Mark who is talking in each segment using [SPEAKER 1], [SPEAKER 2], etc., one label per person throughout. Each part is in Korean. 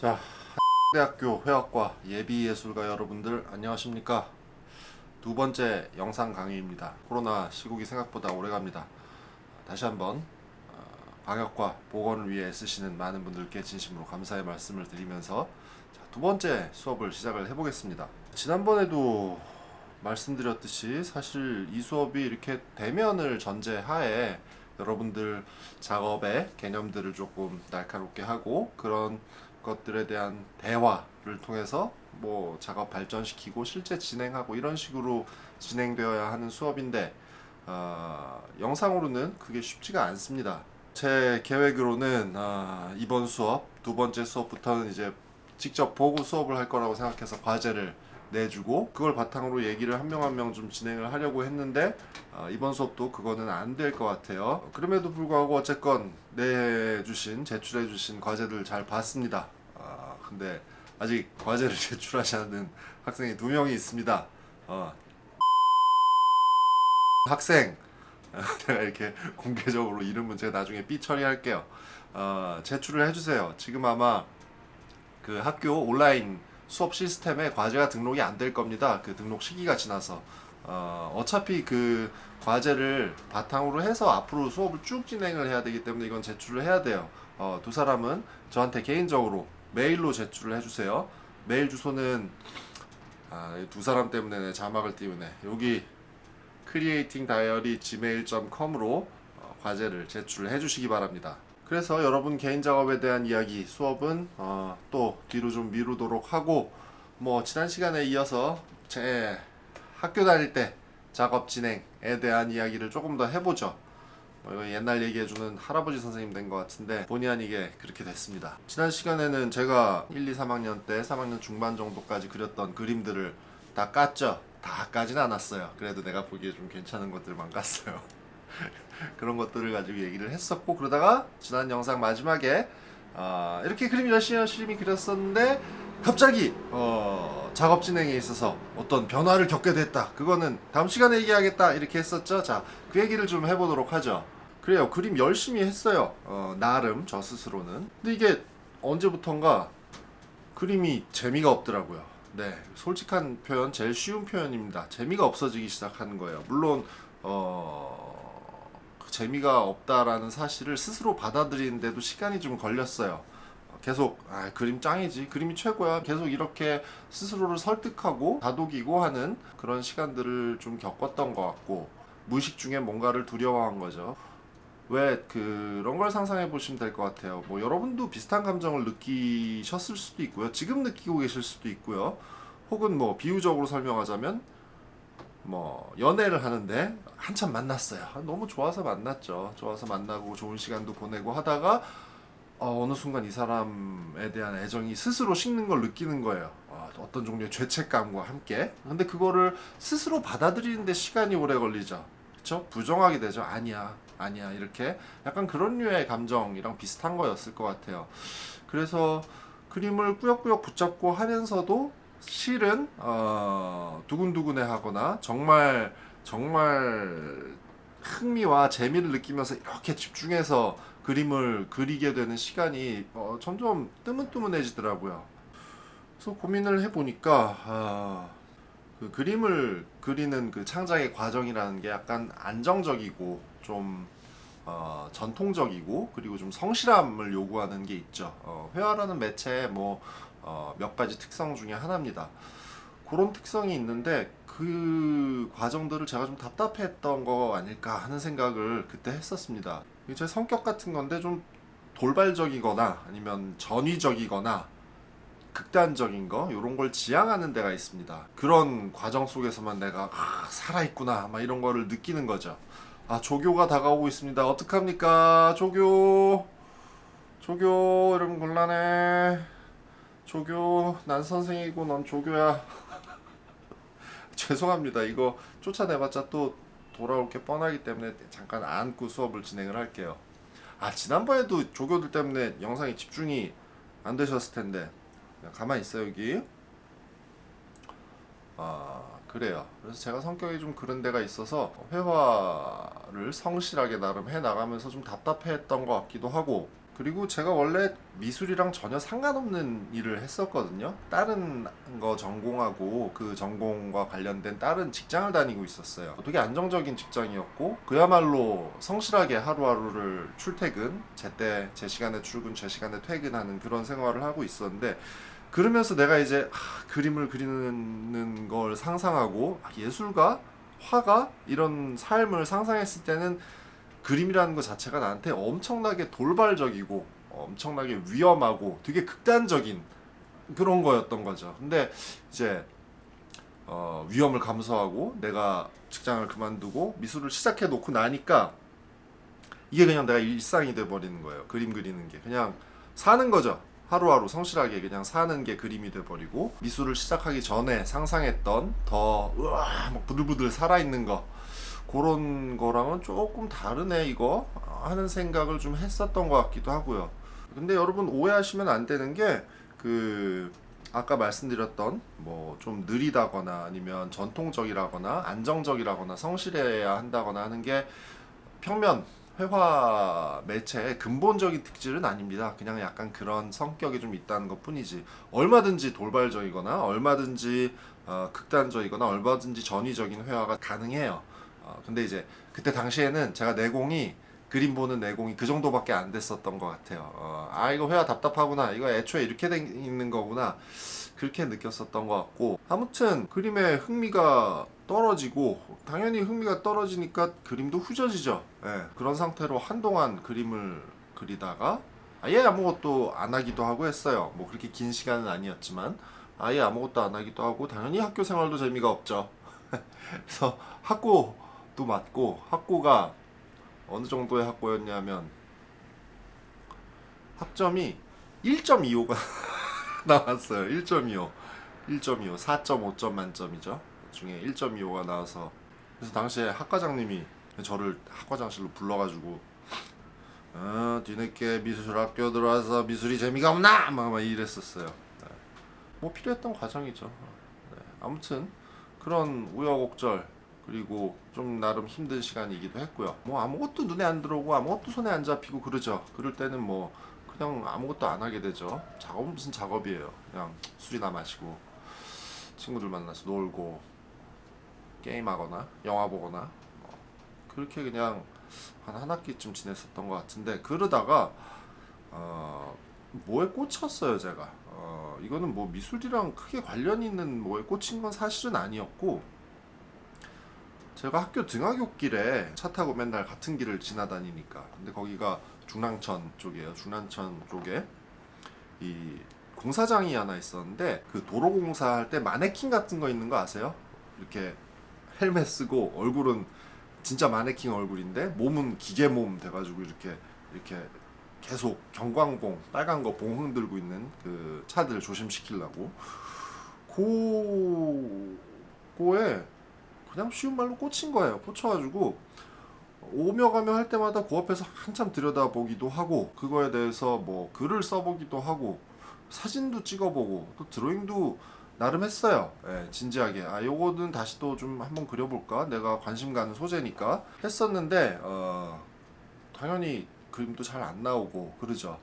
[SPEAKER 1] 자, 대학교 회화과 예비예술가 여러분들 안녕하십니까? 두 번째 영상 강의입니다. 코로나 시국이 생각보다 오래갑니다. 다시 한번 방역과 보건을 위해 애쓰시는 많은 분들께 진심으로 감사의 말씀을 드리면서 두 번째 수업을 시작을 해보겠습니다. 지난번에도 말씀드렸듯이 사실 이 수업이 이렇게 대면을 전제하에 여러분들 작업의 개념들을 조금 날카롭게 하고 그런 것들에 대한 대화를 통해서 뭐 작업 발전시키고 실제 진행하고 이런 식으로 진행되어야 하는 수업인데 영상으로는 그게 쉽지가 않습니다. 제 계획으로는 이번 수업 두 번째 수업부터는 이제 직접 보고 수업을 할 거라고 생각해서 과제를 내주고 그걸 바탕으로 얘기를 한 명 한 명 좀 진행을 하려고 했는데 이번 수업도 그거는 안 될 것 같아요. 그럼에도 불구하고 어쨌건 제출해주신 과제들 잘 봤습니다. 근데 아직 과제를 제출하지 않은 학생이 2명이 있습니다. 학생 제가 이렇게 공개적으로 이름은 제가 나중에 삐 처리할게요. 제출을 해주세요. 지금 아마 그 학교 온라인 수업 시스템에 과제가 등록이 안 될 겁니다. 그 등록 시기가 지나서 어차피 그 과제를 바탕으로 해서 앞으로 수업을 쭉 진행을 해야 되기 때문에 이건 제출을 해야 돼요. 두 사람은 저한테 개인적으로 메일로 제출을 해주세요. 메일 주소는 두 사람 때문에 내 자막을 띄우네. 여기 creatingdiary@gmail.com으로 과제를 제출을 해주시기 바랍니다. 그래서 여러분 개인 작업에 대한 이야기 수업은 또 뒤로 좀 미루도록 하고 뭐 지난 시간에 이어서 제 학교 다닐 때 작업 진행에 대한 이야기를 조금 더 해보죠. 이거 옛날 얘기해주는 할아버지 선생님 된 것 같은데 본의 아니게 그렇게 됐습니다. 지난 시간에는 제가 1, 2, 3학년 때 3학년 중반 정도까지 그렸던 그림들을 다 깠죠. 다 까진 않았어요. 그래도 내가 보기에 좀 괜찮은 것들만 깠어요. 그런 것들을 가지고 얘기를 했었고 그러다가 지난 영상 마지막에 이렇게 그림 열심히 그렸었는데 갑자기 작업 진행에 있어서 어떤 변화를 겪게 됐다. 그거는 다음 시간에 얘기하겠다. 이렇게 했었죠. 자, 그 얘기를 좀 해보도록 하죠. 그래요. 그림 열심히 했어요. 나름 저 스스로는. 근데 이게 언제부턴가 그림이 재미가 없더라고요. 네, 솔직한 표현, 제일 쉬운 표현입니다. 재미가 없어지기 시작하는 거예요. 물론 재미가 없다라는 사실을 스스로 받아들이는데도 시간이 좀 걸렸어요. 계속 그림 짱이지, 그림이 최고야, 계속 이렇게 스스로를 설득하고 다독이고 하는 그런 시간들을 좀 겪었던 것 같고 무의식 중에 뭔가를 두려워한 거죠. 왜 그런 걸 상상해 보시면 될 것 같아요. 뭐 여러분도 비슷한 감정을 느끼셨을 수도 있고요. 지금 느끼고 계실 수도 있고요. 혹은 뭐 비유적으로 설명하자면 뭐 연애를 하는데 한참 만났어요. 너무 좋아서 만났죠. 좋아서 만나고 좋은 시간도 보내고 하다가 어느 순간 이 사람에 대한 애정이 스스로 식는 걸 느끼는 거예요. 어떤 종류의 죄책감과 함께. 근데 그거를 스스로 받아들이는데 시간이 오래 걸리죠. 그쵸? 부정하게 되죠. 아니야, 아니야. 이렇게 약간 그런 류의 감정이랑 비슷한 거였을 것 같아요. 그래서 그림을 꾸역꾸역 붙잡고 하면서도 실은 두근두근해하거나 정말 흥미와 재미를 느끼면서 이렇게 집중해서 그림을 그리게 되는 시간이 점점 뜨문뜨문해지더라고요. 그래서 고민을 해보니까 그 그림을 그리는 그 창작의 과정이라는 게 약간 안정적이고 좀 전통적이고 그리고 좀 성실함을 요구하는 게 있죠. 회화라는 매체의 몇 가지 특성 중에 하나입니다. 그런 특성이 있는데 그 과정들을 제가 좀 답답했던 거 아닐까 하는 생각을 그때 했었습니다. 제 성격 같은 건데 좀 돌발적이거나 아니면 전위적이거나 극단적인 거 이런 걸 지향하는 데가 있습니다. 그런 과정 속에서만 내가 살아있구나 막 이런 거를 느끼는 거죠. 조교가 다가오고 있습니다. 어떡합니까? 조교 여러분 곤란해. 조교 난 선생이고 넌 조교야. 죄송합니다. 이거 쫓아내봤자 또 돌아올 게 뻔하기 때문에 잠깐 안고 수업을 진행을 할게요. 지난번에도 조교들 때문에 영상이 집중이 안 되셨을 텐데 가만히 있어요 여기. 그래요. 그래서 제가 성격이 좀 그런 데가 있어서 회화를 성실하게 나름 해 나가면서 좀 답답했던 것 같기도 하고 그리고 제가 원래 미술이랑 전혀 상관없는 일을 했었거든요. 다른 거 전공하고 그 전공과 관련된 다른 직장을 다니고 있었어요. 되게 안정적인 직장이었고 그야말로 성실하게 하루하루를 출퇴근, 제때 제 시간에 출근, 제 시간에 퇴근하는 그런 생활을 하고 있었는데 그러면서 내가 이제 그림을 그리는 걸 상상하고 예술가, 화가 이런 삶을 상상했을 때는 그림이라는 것 자체가 나한테 엄청나게 돌발적이고 엄청나게 위험하고 되게 극단적인 그런 거였던 거죠. 근데 이제 위험을 감수하고 내가 직장을 그만두고 미술을 시작해 놓고 나니까 이게 그냥 내가 일상이 돼 버리는 거예요. 그림 그리는 게 그냥 사는 거죠. 하루하루 성실하게 그냥 사는 게 그림이 돼 버리고 미술을 시작하기 전에 상상했던 더 우와 막 부들부들 살아있는 거 그런 거랑은 조금 다르네 이거 하는 생각을 좀 했었던 것 같기도 하고요. 근데 여러분 오해하시면 안 되는 게 그 아까 말씀드렸던 뭐 좀 느리다거나 아니면 전통적이라거나 안정적이라거나 성실해야 한다거나 하는 게 평면 회화 매체의 근본적인 특질은 아닙니다. 그냥 약간 그런 성격이 좀 있다는 것 뿐이지 얼마든지 돌발적이거나 얼마든지 극단적이거나 얼마든지 전위적인 회화가 가능해요. 근데 이제 그때 당시에는 제가 내공이 그림 보는 내공이 그 정도밖에 안 됐었던 것 같아요. 이거 회화 답답하구나. 이거 애초에 이렇게 돼 있는 거구나. 그렇게 느꼈었던 것 같고 아무튼 그림에 흥미가 떨어지고 당연히 흥미가 떨어지니까 그림도 후져지죠. 예, 그런 상태로 한동안 그림을 그리다가 아예 아무것도 안 하기도 하고 했어요. 뭐 그렇게 긴 시간은 아니었지만 아예 아무것도 안 하기도 하고 당연히 학교 생활도 재미가 없죠. 그래서 학고도 맞고 학고가 어느 정도의 학고였냐면 학점이 1.25가 나왔어요. 1.25 4.5점 만점이죠. 중에 1.25가 나와서 그래서 당시에 학과장님이 저를 학과장실로 불러가지고 뒤늦게 미술학교 들어와서 미술이 재미가 없나? 막 이랬었어요. 네. 뭐 필요했던 과정이죠. 네. 아무튼 그런 우여곡절 그리고 좀 나름 힘든 시간이기도 했고요. 뭐 아무것도 눈에 안 들어오고 아무것도 손에 안 잡히고 그러죠. 그럴 때는 뭐 그냥 아무것도 안 하게 되죠. 작업은 무슨 작업이에요. 그냥 술이나 마시고 친구들 만나서 놀고 게임하거나 영화 보거나 그렇게 그냥 한 학기쯤 지냈었던 것 같은데 그러다가 뭐에 꽂혔어요 제가. 이거는 뭐 미술이랑 크게 관련 있는 뭐에 꽂힌 건 사실은 아니었고 제가 학교 등하굣길에 차 타고 맨날 같은 길을 지나다니니까 근데 거기가 중랑천 쪽이에요. 중랑천 쪽에 이 공사장이 하나 있었는데 그 도로 공사할 때 마네킹 같은 거 있는 거 아세요? 이렇게 헬멧 쓰고 얼굴은 진짜 마네킹 얼굴인데 몸은 기계 몸 돼가지고 이렇게 계속 경광봉 빨간 거 봉 흔들고 있는 그 차들 조심시키려고 고에 그냥 쉬운 말로 꽂힌 거예요. 꽂혀가지고 오며 가며 할 때마다 그 앞에서 한참 들여다보기도 하고 그거에 대해서 뭐 글을 써보기도 하고 사진도 찍어보고 또 드로잉도 나름 했어요. 예, 진지하게 요거는 다시 또 좀 한번 그려볼까 내가 관심 가는 소재니까 했었는데 당연히 그림도 잘 안 나오고 그러죠.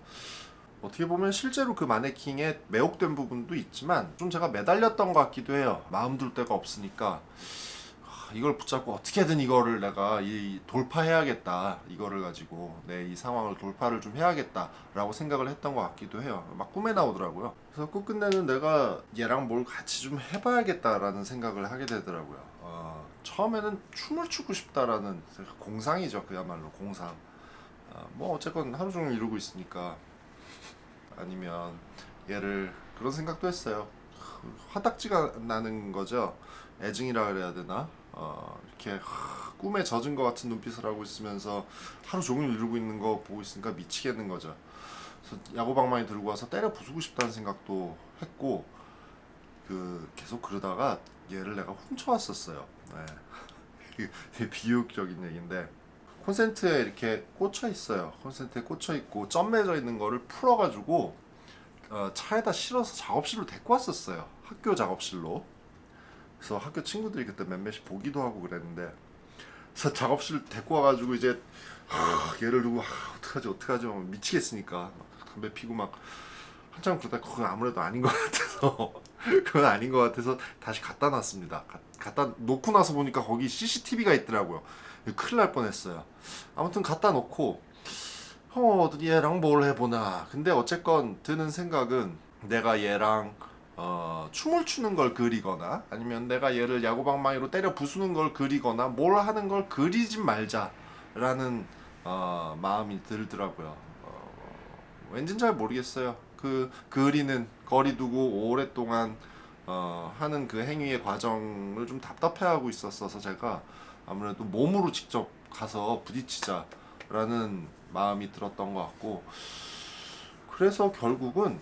[SPEAKER 1] 어떻게 보면 실제로 그 마네킹에 매혹된 부분도 있지만 좀 제가 매달렸던 것 같기도 해요. 마음 둘 데가 없으니까 이걸 붙잡고 어떻게든 이거를 내가 돌파해야겠다. 이거를 가지고 내 이 상황을 돌파를 좀 해야겠다라고 생각을 했던 것 같기도 해요. 막 꿈에 나오더라고요. 그래서 끝끝내는 내가 얘랑 뭘 같이 좀 해봐야겠다라는 생각을 하게 되더라고요. 처음에는 춤을 추고 싶다라는 공상이죠. 그야말로 공상. 뭐 어쨌건 하루 종일 이러고 있으니까 아니면 얘를 그런 생각도 했어요. 화딱지가 나는 거죠. 애증이라 그래야 되나? 이렇게 꿈에 젖은 것 같은 눈빛을 하고 있으면서 하루 종일 이러고 있는 거 보고 있으니까 미치겠는 거죠. 그래서 야구방망이 들고 와서 때려 부수고 싶다는 생각도 했고 계속 그러다가 얘를 내가 훔쳐왔었어요. 네. 되게 비유적인 얘기인데 콘센트에 이렇게 꽂혀 있어요. 콘센트에 꽂혀 있고 점 맺어 있는 거를 풀어가지고 차에다 실어서 작업실로 데리고 왔었어요. 학교 작업실로. 그래서 학교 친구들이 그때 몇몇이 보기도 하고 그랬는데 그래서 작업실 데리고 와가지고 이제 얘를 두고 어떡하지 막 미치겠으니까 막 담배 피고 막 한참 그러다 그건 아무래도 아닌 것 같아서 그건 아닌 것 같아서 다시 갖다 놨습니다. 갖다 놓고 나서 보니까 거기 CCTV가 있더라고요. 큰일 날 뻔했어요. 아무튼 갖다 놓고 얘랑 뭘 해보나. 근데 어쨌건 드는 생각은 내가 얘랑 춤을 추는 걸 그리거나 아니면 내가 얘를 야구방망이로 때려 부수는 걸 그리거나 뭘 하는 걸 그리지 말자라는 마음이 들더라고요. 왠진 잘 모르겠어요. 그 그리는 거리 두고 오랫동안 하는 그 행위의 과정을 좀 답답해하고 있었어서 제가 아무래도 몸으로 직접 가서 부딪히자라는 마음이 들었던 것 같고, 그래서 결국은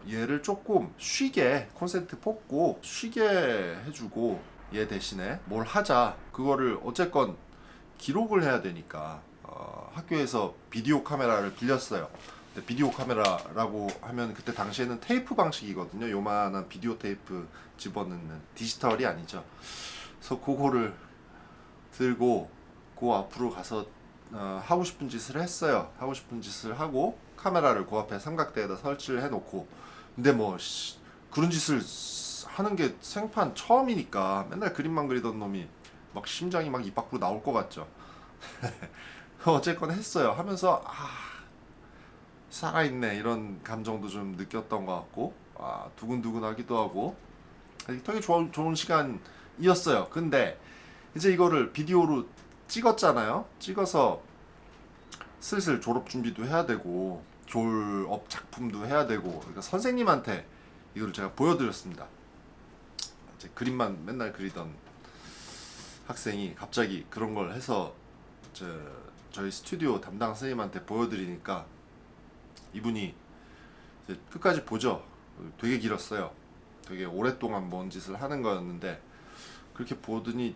[SPEAKER 1] 얘를 조금 쉬게 콘센트 뽑고 쉬게 해주고 얘 대신에 뭘 하자. 그거를 어쨌건 기록을 해야 되니까 학교에서 비디오 카메라를 빌렸어요. 근데 비디오 카메라라고 하면 그때 당시에는 테이프 방식이거든요. 요만한 비디오 테이프 집어넣는 디지털이 아니죠. 그래서 그거를 들고 그 앞으로 가서 하고 싶은 짓을 했어요. 하고 싶은 짓을 하고 카메라를 그 앞에 삼각대에다 설치를 해놓고, 근데 뭐 그런 짓을 하는 게 생판 처음이니까 맨날 그림만 그리던 놈이 막 심장이 막 입 밖으로 나올 것 같죠. 어쨌건 했어요. 하면서 살아있네 이런 감정도 좀 느꼈던 것 같고, 두근두근하기도 하고 되게 좋은 시간이었어요. 근데 이제 이거를 비디오로 찍었잖아요. 찍어서 슬슬 졸업 준비도 해야 되고 졸업 작품도 해야 되고, 그러니까 선생님한테 이걸 제가 보여드렸습니다. 이제 그림만 맨날 그리던 학생이 갑자기 그런 걸 해서 저희 스튜디오 담당 선생님한테 보여드리니까 이분이 이제 끝까지 보죠. 되게 길었어요. 되게 오랫동안 뭔 짓을 하는 거였는데 그렇게 보더니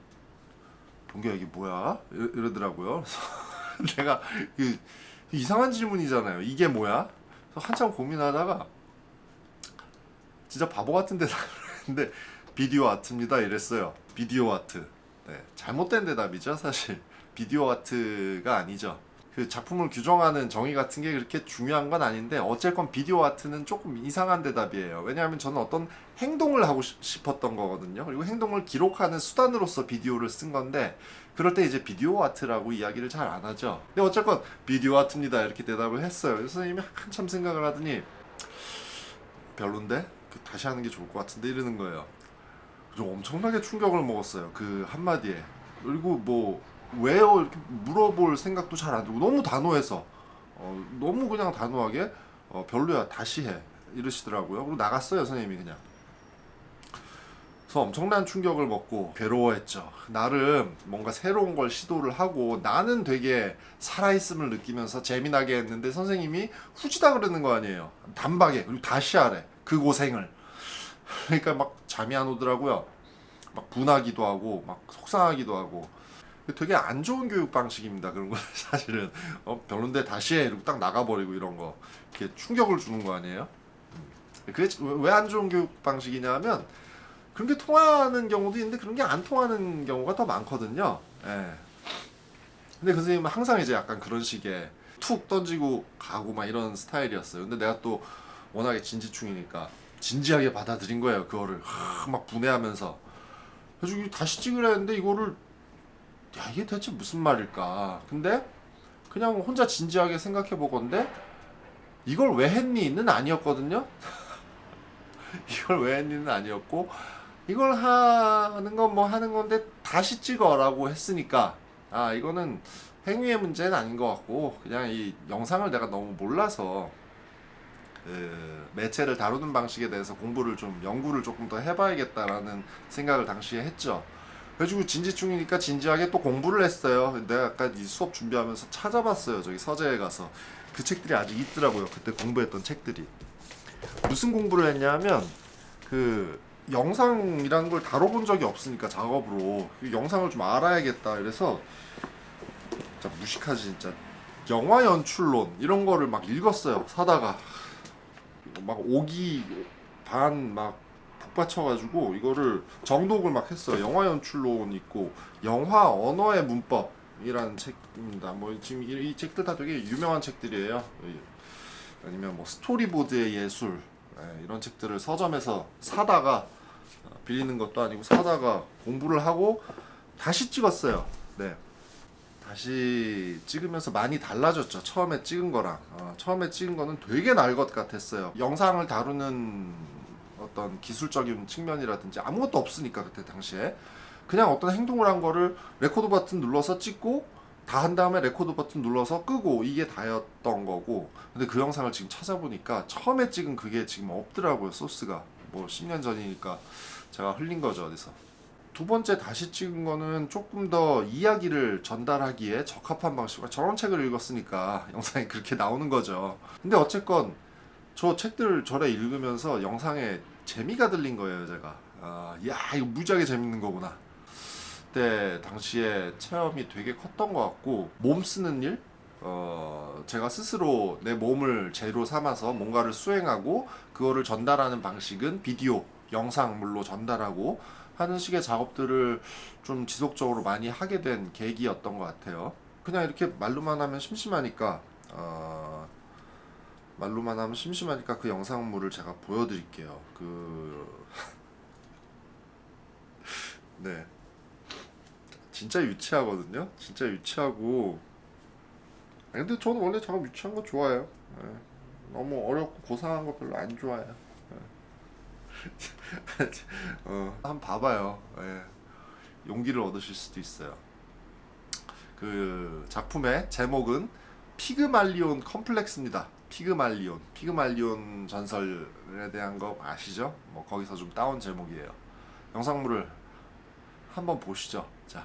[SPEAKER 1] 동규야 이게 뭐야? 이러더라고요. 그래서 내가 그 이상한 질문이잖아요. 이게 뭐야? 그래서 한참 고민하다가 진짜 바보 같은 대답을 했는데 비디오 아트입니다 이랬어요. 비디오 아트. 네, 잘못된 대답이죠 사실. 비디오 아트가 아니죠. 그 작품을 규정하는 정의 같은 게 그렇게 중요한 건 아닌데 어쨌건 비디오 아트는 조금 이상한 대답이에요. 왜냐하면 저는 어떤 행동을 하고 싶었던 거거든요. 그리고 행동을 기록하는 수단으로서 비디오를 쓴 건데 그럴 때 이제 비디오 아트라고 이야기를 잘 안 하죠. 근데 어쨌건 비디오 아트입니다 이렇게 대답을 했어요. 그래서 선생님이 한참 생각을 하더니 별론데? 다시 하는 게 좋을 것 같은데 이러는 거예요. 좀 엄청나게 충격을 먹었어요. 그 한마디에. 그리고 뭐 왜요? 이렇게 물어볼 생각도 잘 안 들고 너무 단호해서 너무 그냥 단호하게 별로야 다시 해 이러시더라고요. 그리고 나갔어요 선생님이 그냥. 그래서 엄청난 충격을 먹고 괴로워했죠. 나름 뭔가 새로운 걸 시도를 하고 나는 되게 살아있음을 느끼면서 재미나게 했는데 선생님이 후지다 그러는 거 아니에요. 단박에. 그리고 다시 하래 그 고생을. 그러니까 막 잠이 안 오더라고요. 막 분하기도 하고 막 속상하기도 하고. 되게 안 좋은 교육 방식입니다. 그런 거 사실은 별론데 다시 해 이러고 딱 나가버리고 이런 거 이렇게 충격을 주는 거 아니에요? 그게 왜 안 좋은 교육 방식이냐면 그런 게 통하는 경우도 있는데 그런 게 안 통하는 경우가 더 많거든요. 예. 근데 그 선생님은 항상 이제 약간 그런 식의 툭 던지고 가고 막 이런 스타일이었어요. 근데 내가 또 워낙에 진지충이니까 진지하게 받아들인 거예요. 그거를 막 분해하면서. 그래서 다시 찍으려 했는데 이거를 이게 대체 무슨 말일까? 근데 그냥 혼자 진지하게 생각해 보건데 이걸 왜 했니?는 아니었거든요. 이걸 왜 했니는 아니었고 이걸 하는 건 뭐 하는 건데 다시 찍어라고 했으니까 이거는 행위의 문제는 아닌 것 같고 그냥 이 영상을 내가 너무 몰라서 그 매체를 다루는 방식에 대해서 연구를 조금 더 해봐야겠다라는 생각을 당시에 했죠. 그래가지고 진지충이니까 진지하게 또 공부를 했어요. 내가 아까 이 수업 준비하면서 찾아봤어요. 저기 서재에 가서 그 책들이 아직 있더라고요. 그때 공부했던 책들이. 무슨 공부를 했냐면 그 영상이라는 걸 다뤄본 적이 없으니까 작업으로 그 영상을 좀 알아야겠다. 그래서 진짜 무식하지 진짜. 영화 연출론 이런 거를 막 읽었어요. 사다가 막 5기 반 막 북받쳐가지고 이거를 정독을 막 했어요. 영화 연출론 있고 영화 언어의 문법이라는 책입니다. 뭐 지금 이 책들 다 되게 유명한 책들이에요. 아니면 뭐 스토리보드의 예술, 이런 책들을 서점에서 사다가 빌리는 것도 아니고 사다가 공부를 하고 다시 찍었어요. 네. 다시 찍으면서 많이 달라졌죠. 처음에 찍은 거랑. 처음에 찍은 거는 되게 날 것 같았어요. 영상을 다루는 어떤 기술적인 측면이라든지 아무것도 없으니까 그때 당시에 그냥 어떤 행동을 한 거를 레코드 버튼 눌러서 찍고 다 한 다음에 레코드 버튼 눌러서 끄고 이게 다였던 거고, 근데 그 영상을 지금 찾아보니까 처음에 찍은 그게 지금 없더라고요. 소스가 뭐 10년 전이니까 제가 흘린 거죠 어디서. 두 번째 다시 찍은 거는 조금 더 이야기를 전달하기에 적합한 방식으로 저런 책을 읽었으니까 영상이 그렇게 나오는 거죠. 근데 어쨌건 저 책들 저래 읽으면서 영상에 재미가 들린 거예요 제가. 야 이거 무지하게 재밌는 거구나. 그때 당시에 체험이 되게 컸던 것 같고, 몸 쓰는 일, 제가 스스로 내 몸을 재료 삼아서 뭔가를 수행하고 그거를 전달하는 방식은 비디오, 영상물로 전달하고 하는 식의 작업들을 좀 지속적으로 많이 하게 된 계기였던 것 같아요. 그냥 이렇게 말로만 하면 심심하니까 그 영상물을 제가 보여드릴게요. 네. 진짜 유치하거든요. 진짜 유치하고. 근데 저는 원래 작업 유치한 거 좋아해요. 예. 너무 어렵고 고상한 거 별로 안 좋아해요. 한번 봐봐요. 예. 용기를 얻으실 수도 있어요. 그 작품의 제목은 피그말리온 컴플렉스입니다. 피그말리온 전설에 대한 거 아시죠? 뭐 거기서 좀 따온 제목이에요. 영상물을 한번 보시죠. 자.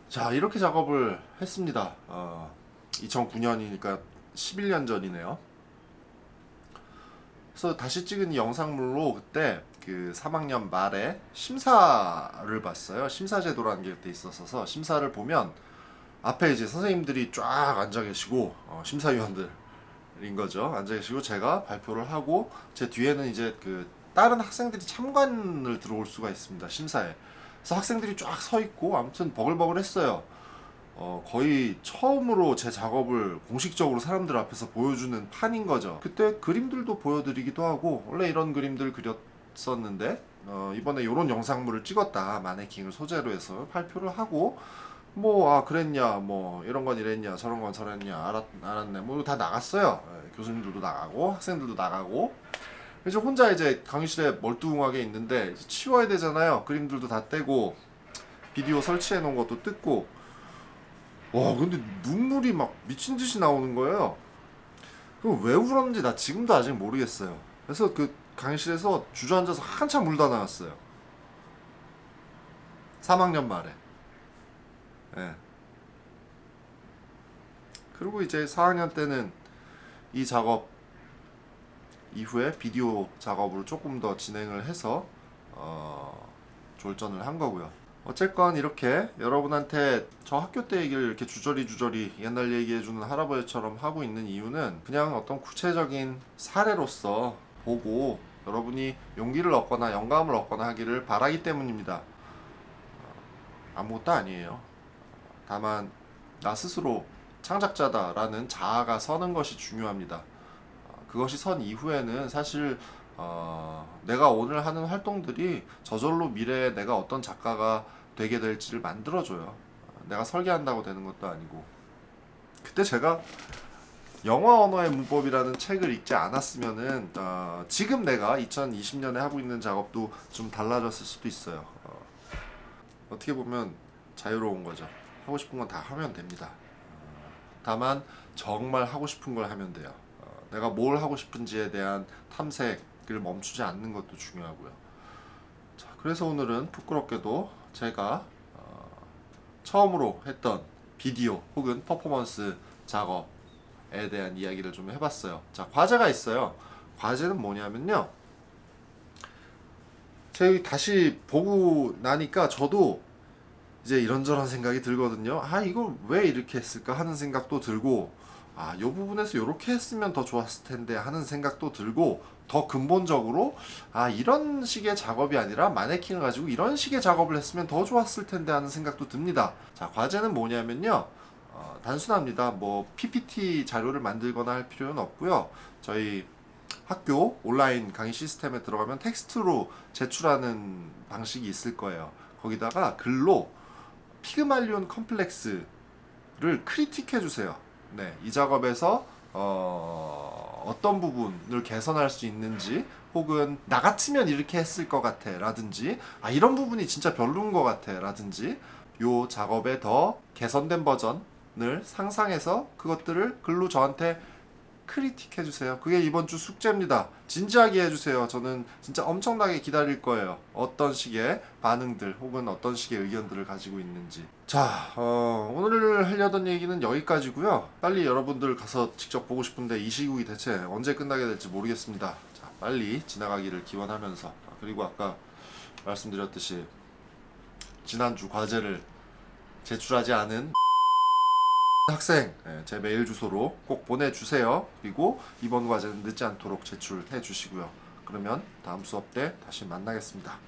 [SPEAKER 1] 자, 이렇게 작업을 했습니다. 2009년이니까 11년 전이네요. 그래서 다시 찍은 이 영상물로 그때 그 3학년 말에 심사를 봤어요. 심사제도라는 게 그때 있었어서 심사를 보면 앞에 이제 선생님들이 쫙 앉아 계시고 심사위원들인 거죠. 앉아 계시고 제가 발표를 하고 제 뒤에는 이제 그 다른 학생들이 참관을 들어올 수가 있습니다. 심사에. 그래서 학생들이 쫙 서 있고 아무튼 버글버글했어요. 거의 처음으로 제 작업을 공식적으로 사람들 앞에서 보여주는 판인 거죠. 그때 그림들도 보여드리기도 하고 원래 이런 그림들 그렸었는데 이번에 이런 영상물을 찍었다 마네킹을 소재로 해서 발표를 하고 뭐 그랬냐 뭐 이런 건 이랬냐 저런 건 저랬냐 알았네 뭐 다 나갔어요. 교수님들도 나가고 학생들도 나가고 그래서 혼자 이제 강의실에 멀뚱하게 있는데 치워야 되잖아요. 그림들도 다 떼고 비디오 설치해 놓은 것도 뜯고 와 근데 눈물이 막 미친 듯이 나오는 거예요. 그럼 왜 울었는지 나 지금도 아직 모르겠어요. 그래서 그 강의실에서 주저앉아서 한참 울다 나왔어요. 3학년 말에. 예. 그리고 이제 4학년 때는 이 작업 이후에 비디오 작업을 조금 더 진행을 해서 졸전을 한 거고요. 어쨌건 이렇게 여러분한테 저 학교 때 얘기를 이렇게 주저리 옛날 얘기해주는 할아버지처럼 하고 있는 이유는 그냥 어떤 구체적인 사례로서 보고 여러분이 용기를 얻거나 영감을 얻거나 하기를 바라기 때문입니다. 아무것도 아니에요. 다만 나 스스로 창작자다라는 자아가 서는 것이 중요합니다. 그것이 선 이후에는 사실 내가 오늘 하는 활동들이 저절로 미래에 내가 어떤 작가가 되게 될지를 만들어줘요. 내가 설계한다고 되는 것도 아니고. 그때 제가 영화 언어의 문법이라는 책을 읽지 않았으면은 지금 내가 2020년에 하고 있는 작업도 좀 달라졌을 수도 있어요. 어떻게 보면 자유로운 거죠. 하고 싶은 건 다 하면 됩니다. 다만 정말 하고 싶은 걸 하면 돼요. 내가 뭘 하고 싶은지에 대한 탐색을 멈추지 않는 것도 중요하고요. 자, 그래서 오늘은 부끄럽게도 제가 처음으로 했던 비디오 혹은 퍼포먼스 작업에 대한 이야기를 좀 해봤어요. 자, 과제가 있어요. 과제는 뭐냐면요. 제가 다시 보고 나니까 저도 이제 이런저런 생각이 들거든요. 이걸 왜 이렇게 했을까 하는 생각도 들고 요 부분에서 이렇게 했으면 더 좋았을 텐데 하는 생각도 들고 더 근본적으로 이런 식의 작업이 아니라 마네킹을 가지고 이런 식의 작업을 했으면 더 좋았을 텐데 하는 생각도 듭니다. 자, 과제는 뭐냐면요. 단순합니다. 뭐 PPT 자료를 만들거나 할 필요는 없고요. 저희 학교 온라인 강의 시스템에 들어가면 텍스트로 제출하는 방식이 있을 거예요. 거기다가 글로 피그말리온 컴플렉스를 크리틱해 주세요. 네, 이 작업에서 어떤 부분을 개선할 수 있는지 혹은 나 같으면 이렇게 했을 것 같아 라든지 이런 부분이 진짜 별로인 것 같아 라든지 요 작업의 더 개선된 버전을 상상해서 그것들을 글로 저한테 크리틱 해주세요. 그게 이번 주 숙제입니다. 진지하게 해주세요. 저는 진짜 엄청나게 기다릴 거예요. 어떤 식의 반응들 혹은 어떤 식의 의견들을 가지고 있는지. 자, 오늘 하려던 얘기는 여기까지고요. 빨리 여러분들 가서 직접 보고 싶은데 이 시국이 대체 언제 끝나게 될지 모르겠습니다. 자, 빨리 지나가기를 기원하면서 그리고 아까 말씀드렸듯이 지난주 과제를 제출하지 않은 학생 제 메일 주소로 꼭 보내주세요. 그리고 이번 과제는 늦지 않도록 제출해 주시고요. 그러면 다음 수업 때 다시 만나겠습니다.